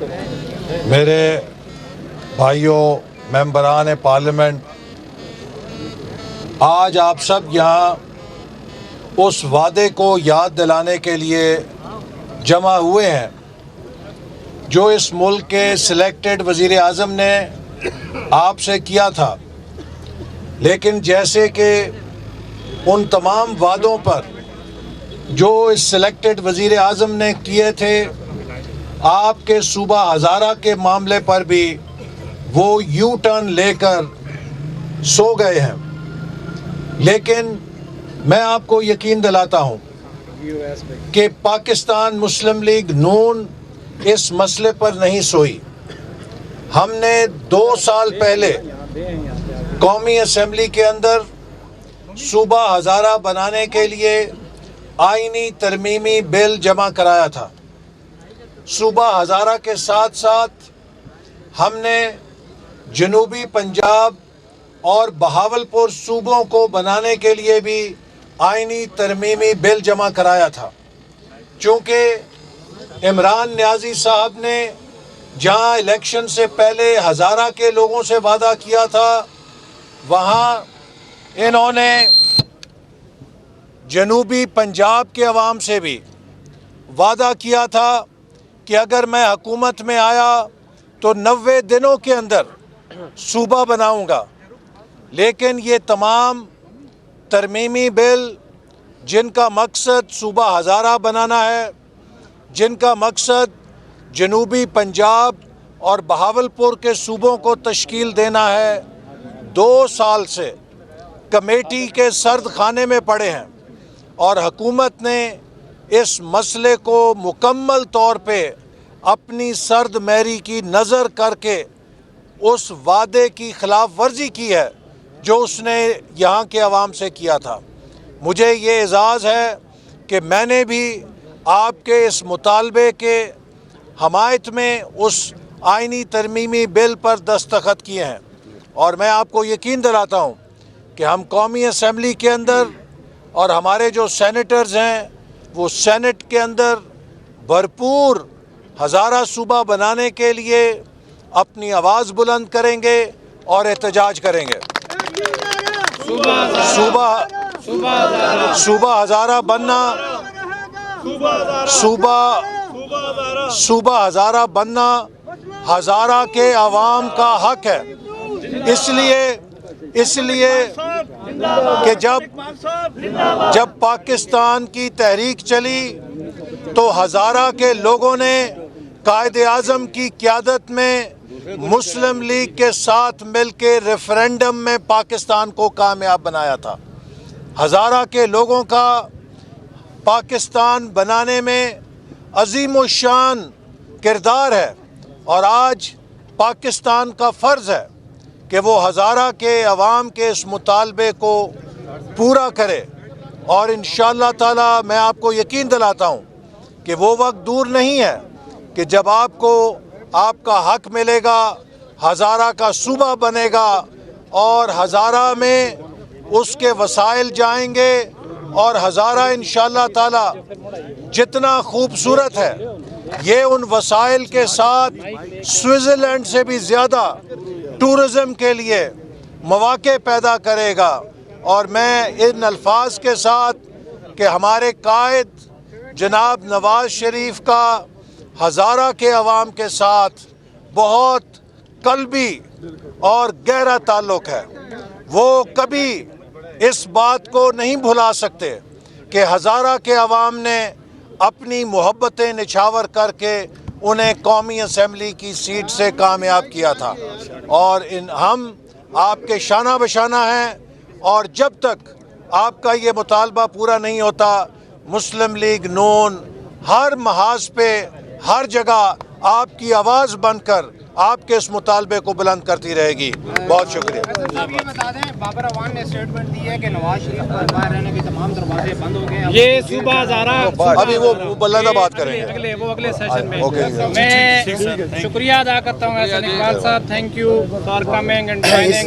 میرے بھائیوں ممبران پارلیمنٹ، آج آپ سب یہاں اس وعدے کو یاد دلانے کے لیے جمع ہوئے ہیں جو اس ملک کے سلیکٹڈ وزیر اعظم نے آپ سے کیا تھا، لیکن جیسے کہ ان تمام وعدوں پر جو اس سلیکٹڈ وزیر اعظم نے کیے تھے، آپ کے صوبہ ہزارہ کے معاملے پر بھی وہ یو ٹرن لے کر سو گئے ہیں۔ لیکن میں آپ کو یقین دلاتا ہوں کہ پاکستان مسلم لیگ نون اس مسئلے پر نہیں سوئی۔ ہم نے 2 سال پہلے قومی اسمبلی کے اندر صوبہ ہزارہ بنانے کے لیے آئینی ترمیمی بل جمع کرایا تھا۔ صوبہ ہزارہ کے ساتھ ساتھ ہم نے جنوبی پنجاب اور بہاولپور صوبوں کو بنانے کے لیے بھی آئینی ترمیمی بل جمع کرایا تھا، چونکہ عمران نیازی صاحب نے جہاں الیکشن سے پہلے ہزارہ کے لوگوں سے وعدہ کیا تھا، وہاں انہوں نے جنوبی پنجاب کے عوام سے بھی وعدہ کیا تھا کہ اگر میں حکومت میں آیا تو 90 دنوں کے اندر صوبہ بناؤں گا۔ لیکن یہ تمام ترمیمی بل جن کا مقصد صوبہ ہزارہ بنانا ہے، جن کا مقصد جنوبی پنجاب اور بہاولپور کے صوبوں کو تشکیل دینا ہے، 2 سال سے کمیٹی کے سرد خانے میں پڑے ہیں، اور حکومت نے اس مسئلے کو مکمل طور پہ اپنی سرد مہری کی نظر کر کے اس وعدے کی خلاف ورزی کی ہے جو اس نے یہاں کے عوام سے کیا تھا۔ مجھے یہ اعزاز ہے کہ میں نے بھی آپ کے اس مطالبے کے حمایت میں اس آئینی ترمیمی بل پر دستخط کیے ہیں، اور میں آپ کو یقین دلاتا ہوں کہ ہم قومی اسمبلی کے اندر اور ہمارے جو سینیٹرز ہیں وہ سینٹ کے اندر بھرپور ہزارہ صوبہ بنانے کے لیے اپنی آواز بلند کریں گے اور احتجاج کریں گے۔ صوبہ ہزارہ بننا صوبہ ہزارہ بننا ہزارہ کے عوام کا حق ہے، اس لیے کہ جب پاکستان کی تحریک چلی تو ہزارہ کے لوگوں نے قائد اعظم کی قیادت میں مسلم لیگ کے ساتھ مل کے ریفرینڈم میں پاکستان کو کامیاب بنایا تھا۔ ہزارہ کے لوگوں کا پاکستان بنانے میں عظیم الشان کردار ہے، اور آج پاکستان کا فرض ہے کہ وہ ہزارہ کے عوام کے اس مطالبے کو پورا کرے، اور انشاءاللہ تعالی میں آپ کو یقین دلاتا ہوں کہ وہ وقت دور نہیں ہے کہ جب آپ کو آپ کا حق ملے گا، ہزارہ کا صوبہ بنے گا، اور ہزارہ میں اس کے وسائل جائیں گے، اور ہزارہ انشاءاللہ تعالی جتنا خوبصورت ہے یہ ان وسائل کے ساتھ سوئٹزرلینڈ سے بھی زیادہ ٹورزم کے لیے مواقع پیدا کرے گا۔ اور میں ان الفاظ کے ساتھ کہ ہمارے قائد جناب نواز شریف کا ہزارہ کے عوام کے ساتھ بہت قلبی اور گہرا تعلق ہے، وہ کبھی اس بات کو نہیں بھلا سکتے کہ ہزارہ کے عوام نے اپنی محبتیں نچھاور کر کے انہیں قومی اسمبلی کی سیٹ سے کامیاب کیا تھا، اور ہم آپ کے شانہ بشانہ ہیں، اور جب تک آپ کا یہ مطالبہ پورا نہیں ہوتا، مسلم لیگ نون ہر محاذ پہ ہر جگہ آپ کی آواز بن کر آپ کے اس مطالبے کو بلند کرتی رہے گی۔ بہت شکریہ۔ صاحب یہ بتا دیں، بابر اعوان نے اسٹیٹمنٹ دی ہے کہ نواز شریف کو باہر رہنے کے تمام دروازے بند ہو گئے ہیں۔ یہ صوبہ ہزارہ ابھی وہ بلندہ بات کریں گے اگلے سیشن میں۔ اوکے۔ میں شکریہ ادا کرتا ہوں حسن اقبال صاحب، thank you for coming and joining.